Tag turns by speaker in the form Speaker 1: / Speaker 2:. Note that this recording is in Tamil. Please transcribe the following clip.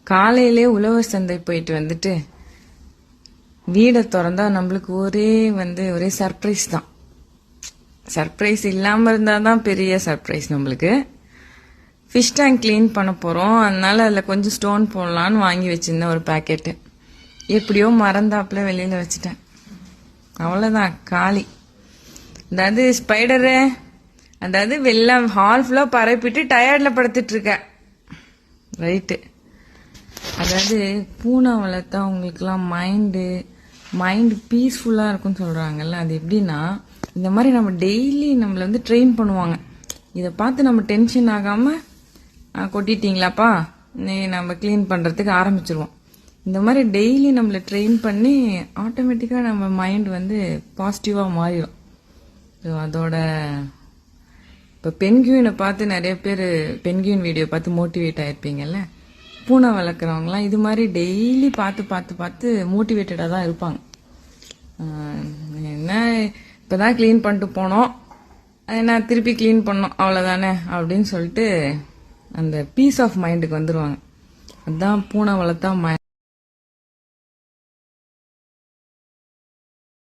Speaker 1: காலையிலே உழவர் சந்தை போயிட்டு வந்துட்டு வீடை திறந்தா நம்மளுக்கு ஒரே சர்ப்ரைஸ் தான். சர்ப்ரைஸ் இல்லாம இருந்தாதான் பெரிய சர்ப்ரைஸ் நம்மளுக்கு. ஃபிஷ் டேங்க் கிளீன் பண்ண போறோம், அதனால அதுல கொஞ்சம் ஸ்டோன் போடலான்னு வாங்கி வச்சிருந்தேன் ஒரு பாக்கெட்டு. எப்படியோ மறந்தாப்புல வெளியில வச்சுட்டேன். அவ்வளவுதான், காலி. அதாவது ஸ்பைடரு, அதாவது வெள்ளம் ஹால் ஃபுல்லா பரப்பிட்டு டயர்ட்ல படுத்துட்டு இருக்க. ரைட்டு. அதாவது பூனை வளர்த்தா உங்களுக்குலாம் மைண்டு பீஸ்ஃபுல்லா இருக்கும்னு சொல்றாங்கல்ல. அது எப்படின்னா, இந்த மாதிரி நம்ம டெய்லி நம்மள ட்ரெயின் பண்ணுவாங்க. இதை பார்த்து நம்ம டென்ஷன் ஆகாம கொட்டிட்டீங்களாப்பா நம்ம கிளீன் பண்றதுக்கு ஆரம்பிச்சிருவோம். இந்த மாதிரி டெய்லி நம்மள ட்ரெயின் பண்ணி ஆட்டோமேட்டிக்கா நம்ம மைண்ட் பாசிட்டிவா மாறிடும். அதோட இப்ப பென்குயினை பார்த்து நிறைய பேர் பென்குயின் வீடியோ பார்த்து மோட்டிவேட் ஆயிருப்பீங்கல்ல. பூனை வளர்க்குறவங்களாம் இது மாதிரி டெய்லி பார்த்து மோட்டிவேட்டடா தான் இருப்பாங்க. என்ன இப்பதான் கிளீன் பண்ணிட்டு போனோம், என்ன திருப்பி கிளீன் பண்ணோம் அவ்வளவுதானே அப்படின்னு சொல்லிட்டு அந்த பீஸ் ஆஃப் மைண்டுக்கு வந்துருவாங்க. அதுதான் பூனை வளர்த்தா